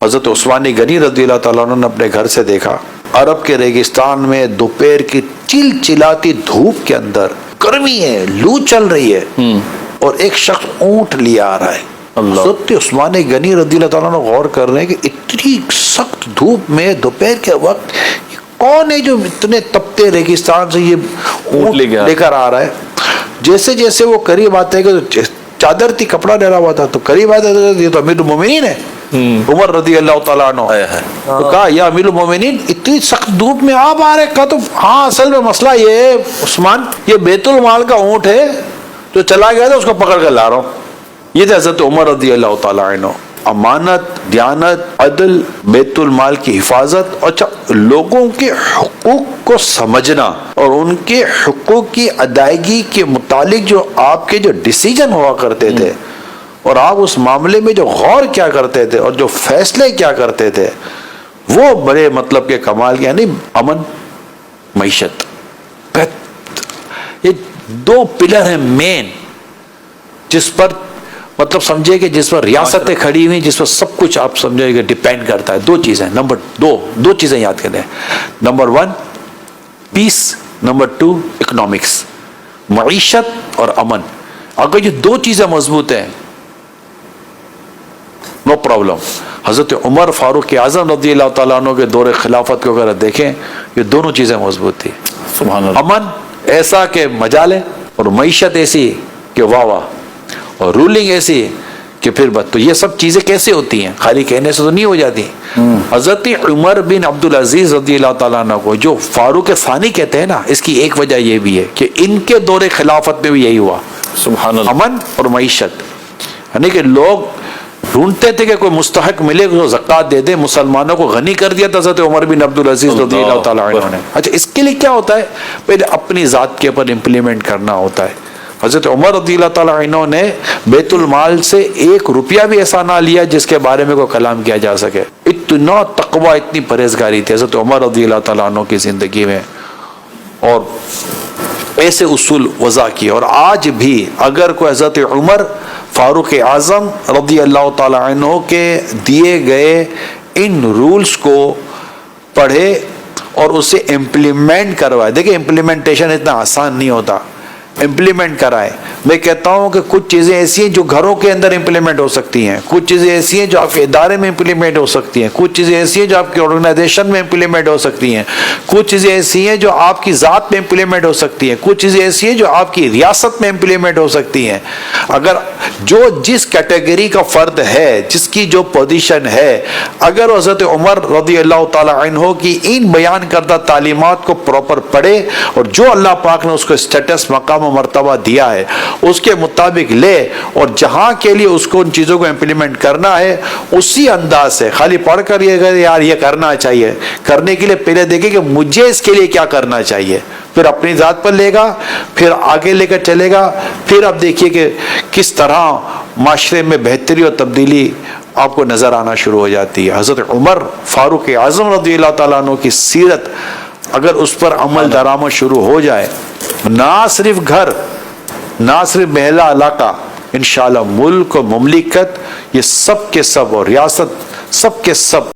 حضرت عثمان غنی رضی اللہ تعالیٰ عنہ نے اپنے گھر سے دیکھا عرب کے ریگستان میں دوپہر کی چلچلاتی دھوپ کے اندر گرمی ہے، لو چل رہی ہے، اور ایک شخص اونٹ لیا آ رہا ہے۔ حضرت عثمان غنی رضی اللہ تعالیٰ عنہ غور کر رہے ہیں کہ اتنی سخت دھوپ میں دوپہر کے وقت کون ہے جو اتنے تپتے ریگستان سے یہ اونٹ لے کر آ رہا ہے۔ جیسے جیسے وہ قریب آتے ہیں کہ چادر تھی، کپڑا ڈلا ہوا تھا، تو قریب آتے یہ تو امیر المومنین ہے عمر رضی اللہ تعالیٰ عنہ۔ تو کہا یا امیر المومنین اتنی سخت دھوپ میں آپ آ رہے؟ کہا تو ہاں اصل میں مسئلہ یہ ہے عثمان، یہ بیت المال کا اونٹ ہے جو چلا گیا تھا، اس کو پکڑ کر لا رہا ہوں۔ یہ تھے حضرت عمر رضی اللہ تعالیٰ عنہ۔ امانت، دیانت، عدل، بیت المال کی حفاظت، اچھا لوگوں کے حقوق کو سمجھنا اور ان کے حقوق کی ادائیگی کے متعلق جو آپ کے جو ڈیسیجن ہوا کرتے تھے اور آپ اس معاملے میں جو غور کیا کرتے تھے اور جو فیصلے کیا کرتے تھے، وہ بڑے مطلب کے کمال، یعنی امن، معیشت۔ یہ دو پلر ہیں مین، جس پر مطلب سمجھے کہ جس پر ریاستیں کھڑی ہوئی، جس پر سب کچھ آپ سمجھے کہ ڈیپینڈ کرتا ہے۔ دو چیزیں، نمبر دو چیزیں یاد کریں۔ نمبر 1 پیس، نمبر 2 اکنامکس، معیشت اور امن۔ اگر یہ دو چیزیں مضبوط ہیں، نو پرابلم۔ حضرت عمر فاروق اعظم رضی اللہ تعالیٰ عنہ کے دور خلافت کو اگر دیکھیں، یہ دونوں چیزیں مضبوط تھی۔ سبحان اللہ۔ امن ایسا کہ مجالے، اور معیشت ایسی کہ واہ واہ، اور رولنگ ایسی کہ پھر بات۔ تو یہ سب چیزیں کیسے ہوتی ہیں؟ خالی کہنے سے تو نہیں ہو جاتی۔ حضرت عمر بن عبدالعزیز رضی اللہ تعالیٰ عنہ کو جو فاروق ثانی کہتے ہیں نا، اس کی ایک وجہ یہ بھی ہے کہ ان کے دور خلافت میں بھی یہی ہوا، سبحان اللہ، امن اور معیشت۔ یعنی کہ لوگ ڈھونڈتے تھے کہ کوئی مستحق ملے جو زکوٰۃ دے دے، مسلمانوں کو غنی کر دیا تھا حضرت عمر بن عبدالعزیز رضی اللہ تعالیٰ عنہ نے۔ اچھا اس کے لیے کیا ہوتا ہے؟ پہلے اپنی ذات کے اوپر امپلیمنٹ کرنا ہوتا ہے۔ حضرت عمر رضی اللہ تعالیٰ عنہ نے بیت المال سے 1 روپیہ بھی ایسا نہ لیا جس کے بارے میں کوئی کلام کیا جا سکے۔ اتنا تقوی، اتنی پرہیزگاری تھی حضرت عمر رضی اللہ تعالیٰ عنہ کی زندگی میں، اور ایسے اصول وضع کیے۔ اور آج بھی اگر کوئی حضرت عمر فاروق اعظم رضی اللہ تعالیٰ عنہ کے دیے گئے ان رولز کو پڑھے اور اسے امپلیمنٹ کروائے، دیکھیں امپلیمنٹیشن اتنا آسان نہیں ہوتا، امپلیمنٹ کرائے۔ میں کہتا ہوں کہ کچھ چیزیں ایسی ہیں جو گھروں کے اندر امپلیمنٹ ہو سکتی ہیں، کچھ چیزیں ایسی ہیں جو آپ کے ادارے میں امپلیمنٹ ہو سکتی ہیں، کچھ چیزیں ایسی ہیں جو آپ کی آرگنائزیشن میں امپلیمنٹ ہو سکتی ہیں، کچھ چیزیں ایسی ہیں جو آپ کی ذات میں امپلیمنٹ ہو سکتی ہیں، کچھ چیزیں ایسی ہیں جو آپ کی ریاست میں امپلیمنٹ ہو سکتی ہیں۔ اگر جو جس کیٹیگری کا فرد ہے، جس کی جو پوزیشن ہے، اگر حضرت عمر رضی اللہ تعالی عنہ کی ان بیان کردہ تعلیمات کو پراپر پڑھے اور جو اللہ پاک نے اس کو اسٹیٹس، مقام و مرتبہ دیا ہے اس کے مطابق لے، اور جہاں کے لیے اس کو ان چیزوں کو امپلیمنٹ کرنا ہے اسی انداز سے، خالی پڑھ کر یہ یار یہ کرنا چاہیے، کرنے کے لیے پہلے دیکھیں کہ مجھے اس کے لیے کیا کرنا چاہیے، پھر اپنی ذات پر لے گا، پھر آگے لے کر چلے گا، پھر اب دیکھیے کہ کس طرح معاشرے میں بہتری اور تبدیلی آپ کو نظر آنا شروع ہو جاتی ہے۔ حضرت عمر فاروق اعظم رضی اللہ تعالیٰ عنہ کی سیرت اگر اس پر عمل درآمد شروع ہو جائے، نہ صرف گھر، نہ صرف محلہ علاقہ، انشاءاللہ ملک و مملکت، یہ سب کے سب، اور ریاست، سب کے سب